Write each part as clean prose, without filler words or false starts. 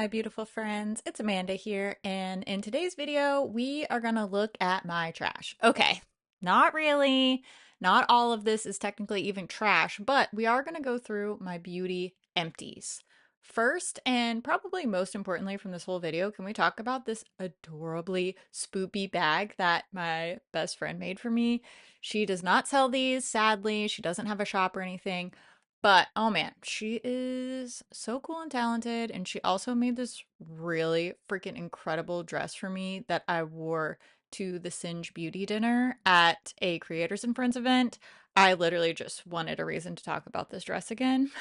beautiful friends. It's Amanda here, and in today's video, we are gonna look at my trash. Okay, not really. Not all of this is technically even trash, but we are gonna go through my beauty empties. First, and probably most importantly from this whole video, can we talk about this adorably spoopy bag that my best friend made for me? She does not sell these, sadly. She doesn't have a shop or anything. But oh man, she is so cool and talented. And she also made this really freaking incredible dress for me that I wore to the Singe Beauty dinner at a Creators and Friends event. I literally just wanted a reason to talk about this dress again.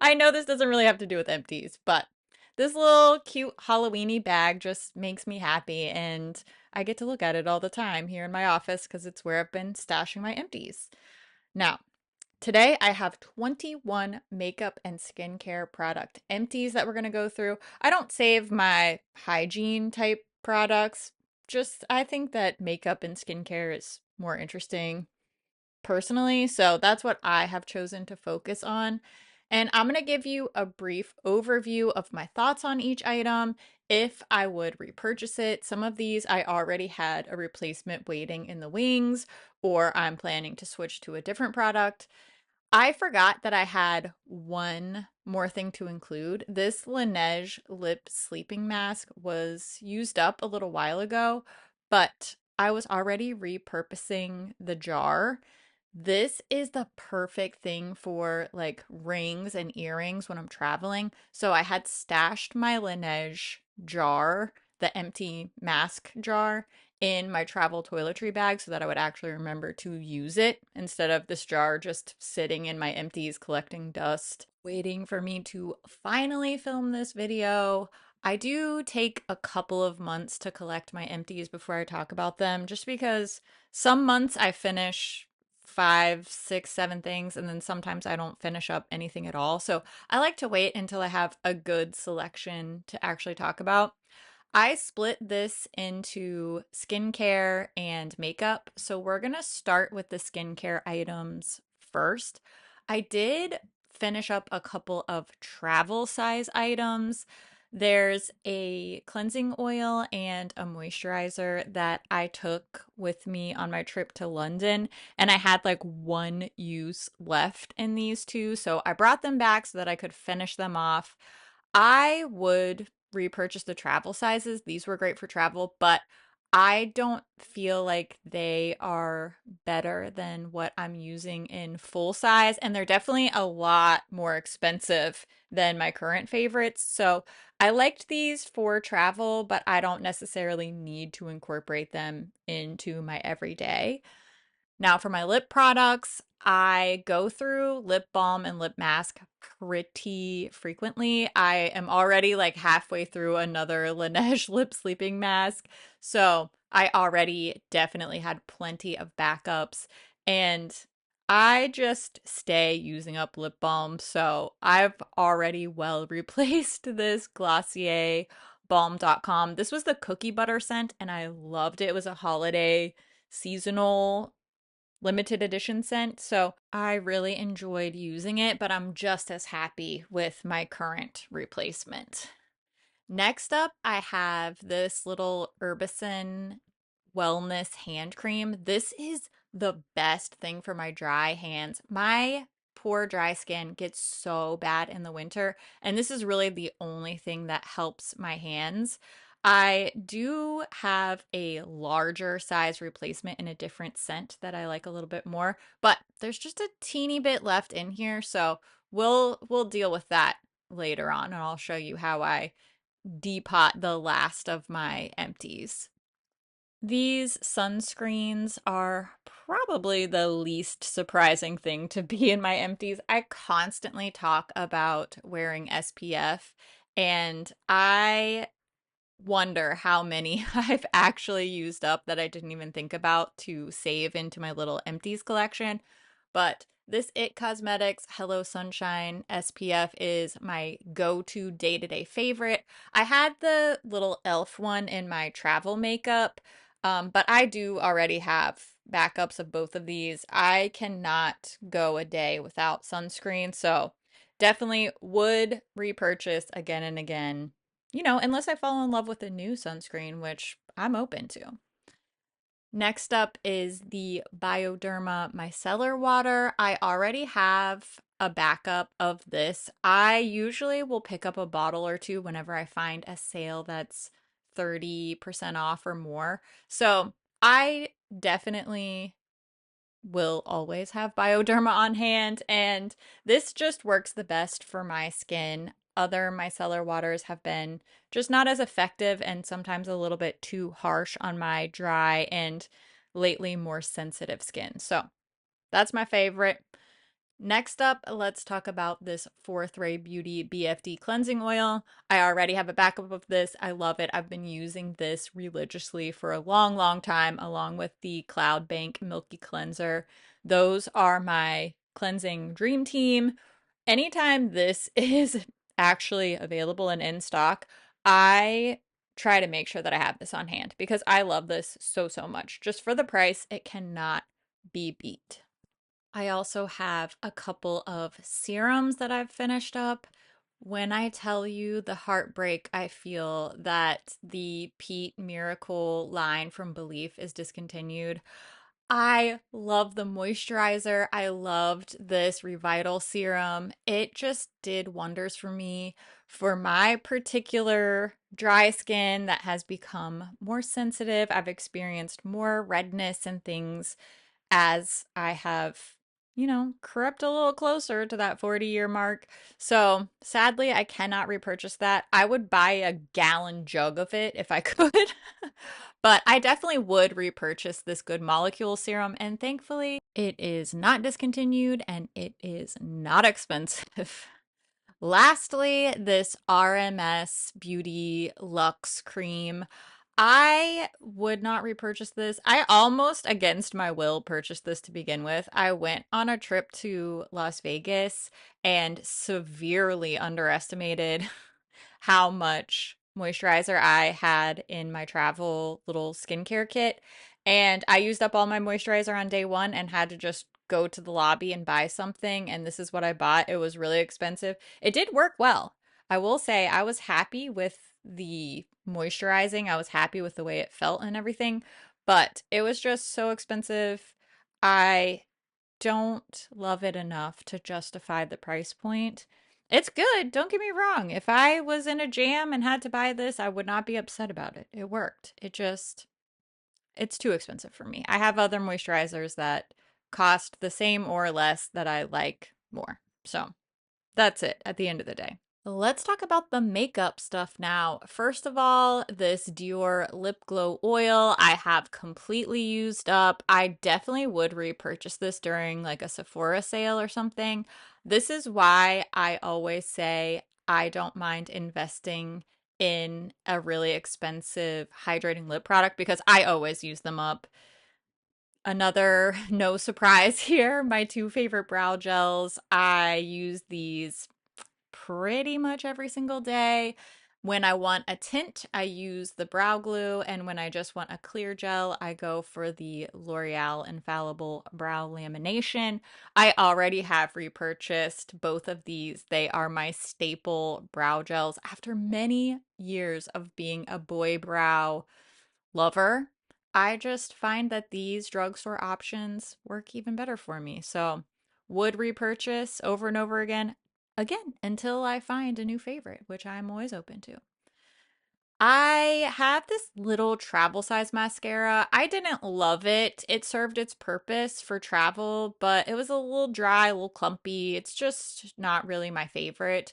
I know this doesn't really have to do with empties, but this little cute Halloweeny bag just makes me happy. And I get to look at it all the time here in my office because it's where I've been stashing my empties. Now, today I have 21 makeup and skincare product empties that we're going to go through. I don't save my hygiene type products. Just I think that makeup and skincare is more interesting personally, so that's what I have chosen to focus on. And I'm going to give you a brief overview of my thoughts on each item, if I would repurchase it. Some of these I already had a replacement waiting in the wings, or I'm planning to switch to a different product. I forgot that I had one more thing to include. This Laneige lip sleeping mask was used up a little while ago, but I was already repurposing the jar. This is the perfect thing for like rings and earrings when I'm traveling. So I had stashed my Laneige jar, the empty mask jar, in my travel toiletry bag so that I would actually remember to use it instead of this jar just sitting in my empties collecting dust, waiting for me to finally film this video. I do take a couple of months to collect my empties before I talk about them, just because some months I finish five, six, seven things, and then sometimes I don't finish up anything at all. So I like to wait until I have a good selection to actually talk about. I split this into skincare and makeup. So we're going to start with the skincare items first. I did finish up a couple of travel size items. There's a cleansing oil and a moisturizer that I took with me on my trip to London, and I had like one use left in these two. So I brought them back so that I could finish them off. I would repurchase the travel sizes. These were great for travel, but I don't feel like they are better than what I'm using in full size, and they're definitely a lot more expensive than my current favorites. So I liked these for travel, but I don't necessarily need to incorporate them into my everyday. Now, for my lip products, I go through lip balm and lip mask pretty frequently. I am already like halfway through another Laneige lip sleeping mask. So I already definitely had plenty of backups. And I just stay using up lip balm. So I've already well replaced this Glossier Balm.com. This was the cookie butter scent, and I loved it. It was a holiday seasonal limited edition scent, so I really enjoyed using it, but I'm just as happy with my current replacement. Next up, I have this little Herbison Wellness hand cream. This is the best thing for my dry hands. My poor dry skin gets so bad in the winter, and this is really the only thing that helps my hands. I do have a larger size replacement in a different scent that I like a little bit more, but there's just a teeny bit left in here, so we'll deal with that later on, and I'll show you how I depot the last of my empties. These sunscreens are probably the least surprising thing to be in my empties. I constantly talk about wearing SPF, and I wonder how many I've actually used up that I didn't even think about to save into my little empties collection. But this IT Cosmetics Hello Sunshine SPF is my go-to day-to-day favorite. I had the little elf one in my travel makeup, but I do already have backups of both of these. I cannot go a day without sunscreen, so definitely would repurchase again and again unless I fall in love with a new sunscreen, which I'm open to. Next up is the Bioderma micellar water. I already have a backup of this. I usually will pick up a bottle or two whenever I find a sale that's 30% off or more. So I definitely will always have Bioderma on hand, and this just works the best for my skin. Other micellar waters have been just not as effective and sometimes a little bit too harsh on my dry and lately more sensitive skin. So that's my favorite. Next up, let's talk about this Fourth Ray Beauty BFD cleansing oil. I already have a backup of this. I love it. I've been using this religiously for a long, long time, along with the Cloud Bank Milky Cleanser. Those are my cleansing dream team. Anytime this is actually available and in stock, I try to make sure that I have this on hand because I love this so, so much. Just for the price, it cannot be beat. I also have a couple of serums that I've finished up. When I tell you the heartbreak I feel that the Peat Miracle line from Belif is discontinued, I love the moisturizer. I loved this Revital serum. It just did wonders for me for my particular dry skin that has become more sensitive. I've experienced more redness and things as I have, crept a little closer to that 40-year mark. So sadly, I cannot repurchase that. I would buy a gallon jug of it if I could. But I definitely would repurchase this Good Molecule serum, and thankfully, it is not discontinued and it is not expensive. Lastly, this RMS Beauty Luxe Cream. I would not repurchase this. I almost, against my will, purchased this to begin with. I went on a trip to Las Vegas and severely underestimated how much moisturizer I had in my travel little skincare kit. And I used up all my moisturizer on day one and had to just go to the lobby and buy something. And this is what I bought. It was really expensive. It did work well. I will say I was happy with the moisturizing. I was happy with the way it felt and everything, but it was just so expensive. I don't love it enough to justify the price point. It's good, don't get me wrong. If I was in a jam and had to buy this, I would not be upset about it. It worked. It's too expensive for me. I have other moisturizers that cost the same or less that I like more. So that's it at the end of the day. Let's talk about the makeup stuff now. First of all, this Dior Lip Glow Oil I have completely used up. I definitely would repurchase this during like a Sephora sale or something. This is why I always say I don't mind investing in a really expensive hydrating lip product because I always use them up. Another no surprise here, my two favorite brow gels. I use these pretty much every single day. When I want a tint, I use the brow glue, and when I just want a clear gel, I go for the L'Oreal Infallible Brow Lamination. I already have repurchased both of these. They are my staple brow gels after many years of being a boy brow lover. I just find that these drugstore options work even better for me. So, would repurchase over and over again, until I find a new favorite, which I'm always open to. I have this little travel size mascara. I didn't love it. It served its purpose for travel, but it was a little dry, a little clumpy. It's just not really my favorite.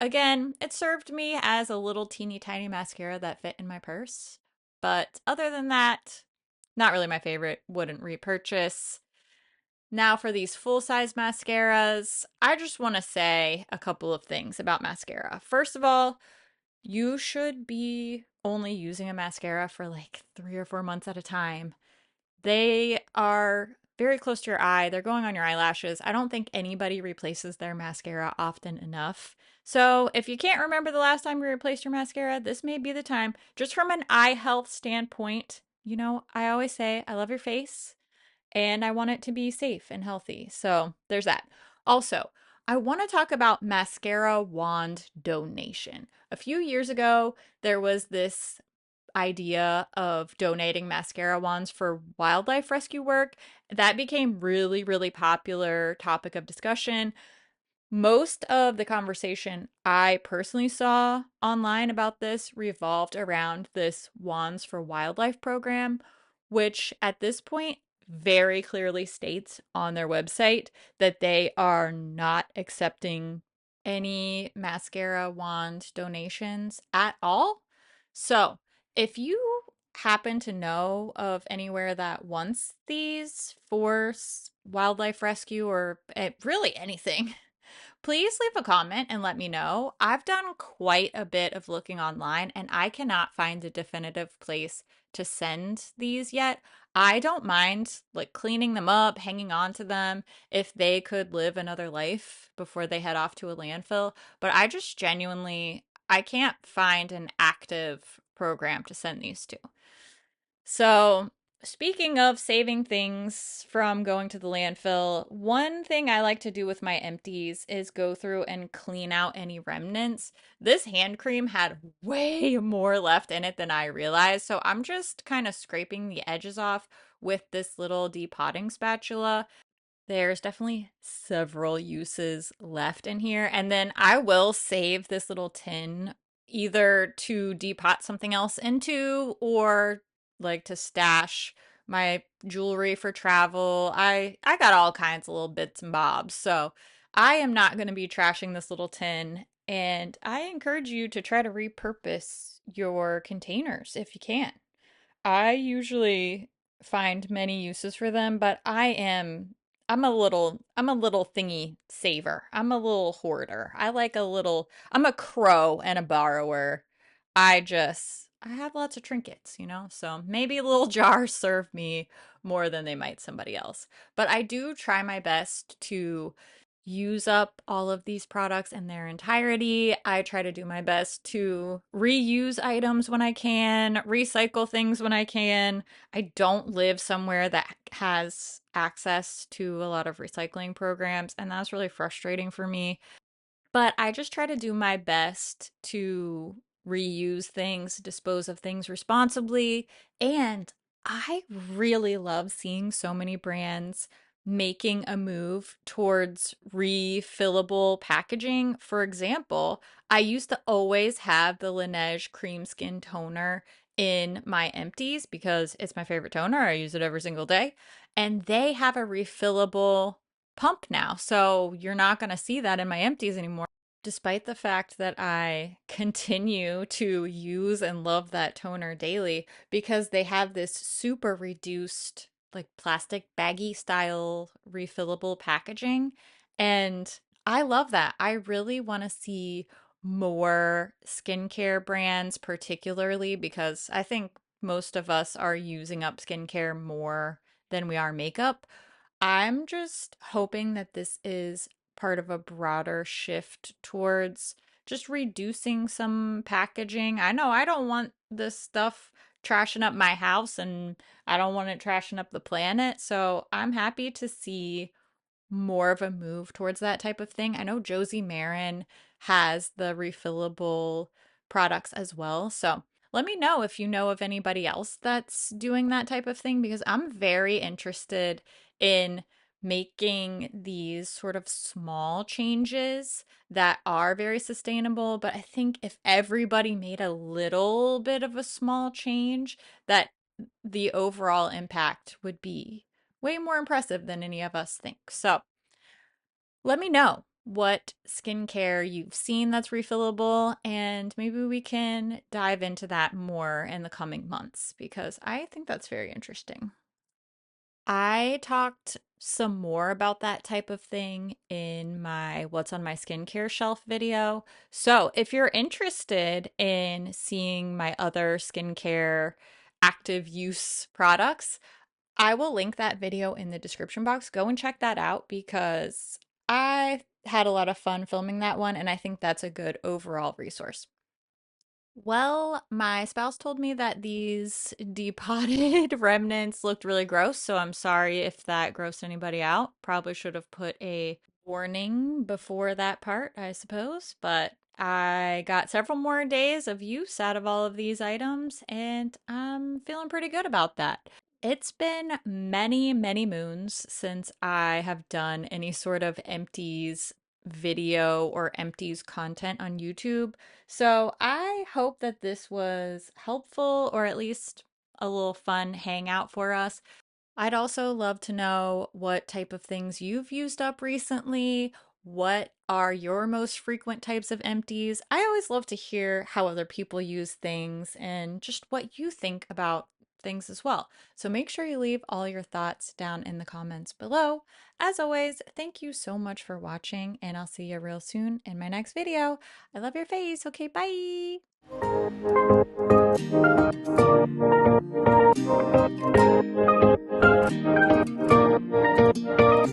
Again, it served me as a little teeny tiny mascara that fit in my purse. But other than that, not really my favorite. Wouldn't repurchase. Now, for these full size mascaras, I just want to say a couple of things about mascara. First of all, you should be only using a mascara for like 3 or 4 months at a time. They are very close to your eye, they're going on your eyelashes. I don't think anybody replaces their mascara often enough. So, if you can't remember the last time you replaced your mascara, this may be the time. Just from an eye health standpoint, I always say, I love your face and I want it to be safe and healthy. So there's that. Also, I want to talk about mascara wand donation. A few years ago, there was this idea of donating mascara wands for wildlife rescue work. That became really, really popular topic of discussion. Most of the conversation I personally saw online about this revolved around this Wands for Wildlife program, which at this point very clearly states on their website that they are not accepting any mascara wand donations at all. So, if you happen to know of anywhere that wants these for wildlife rescue or really anything, please leave a comment and let me know. I've done quite a bit of looking online and I cannot find a definitive place to send these yet. I don't mind like cleaning them up, hanging on to them if they could live another life before they head off to a landfill, but I just genuinely I can't find an active program to send these to. So, speaking of saving things from going to the landfill, one thing I like to do with my empties is go through and clean out any remnants. This hand cream had way more left in it than I realized, so I'm just kind of scraping the edges off with this little depotting spatula. There's definitely several uses left in here. And then I will save this little tin either to depot something else into or like to stash my jewelry for travel. I got all kinds of little bits and bobs. So I am not going to be trashing this little tin. And I encourage you to try to repurpose your containers if you can. I usually find many uses for them, but I'm a little thingy saver. I'm a little hoarder. I'm a crow and a borrower. I have lots of trinkets, so maybe a little jars serve me more than they might somebody else. But I do try my best to use up all of these products in their entirety. I try to do my best to reuse items when I can, recycle things when I can. I don't live somewhere that has access to a lot of recycling programs, and that's really frustrating for me. But I just try to do my best to reuse things, dispose of things responsibly. And I really love seeing so many brands making a move towards refillable packaging. For example, I used to always have the Laneige Cream Skin Toner in my empties because it's my favorite toner. I use it every single day. And they have a refillable pump now. So you're not going to see that in my empties anymore. Despite the fact that I continue to use and love that toner daily because they have this super reduced, like plastic baggy style refillable packaging. And I love that. I really want to see more skincare brands, particularly because I think most of us are using up skincare more than we are makeup. I'm just hoping that this is part of a broader shift towards just reducing some packaging. I know I don't want this stuff trashing up my house and I don't want it trashing up the planet. So I'm happy to see more of a move towards that type of thing. I know Josie Marin has the refillable products as well. So let me know if you know of anybody else that's doing that type of thing because I'm very interested in making these sort of small changes that are very sustainable. But I think if everybody made a little bit of a small change, that the overall impact would be way more impressive than any of us think. So let me know what skincare you've seen that's refillable, and maybe we can dive into that more in the coming months because I think that's very interesting. I talked some more about that type of thing in my What's on My Skincare Shelf video. So if you're interested in seeing my other skincare active use products, I will link that video in the description box. Go and check that out because I had a lot of fun filming that one, and I think that's a good overall resource. Well, my spouse told me that these depotted remnants looked really gross, so I'm sorry if that grossed anybody out. Probably should have put a warning before that part, I suppose, but I got several more days of use out of all of these items, and I'm feeling pretty good about that. It's been many, many moons since I have done any sort of empties video or empties content on YouTube. So I hope that this was helpful or at least a little fun hangout for us. I'd also love to know what type of things you've used up recently. What are your most frequent types of empties? I always love to hear how other people use things and just what you think about things as well. So make sure you leave all your thoughts down in the comments below. As always, thank you so much for watching, and I'll see you real soon in my next video. I love your face. Okay, bye.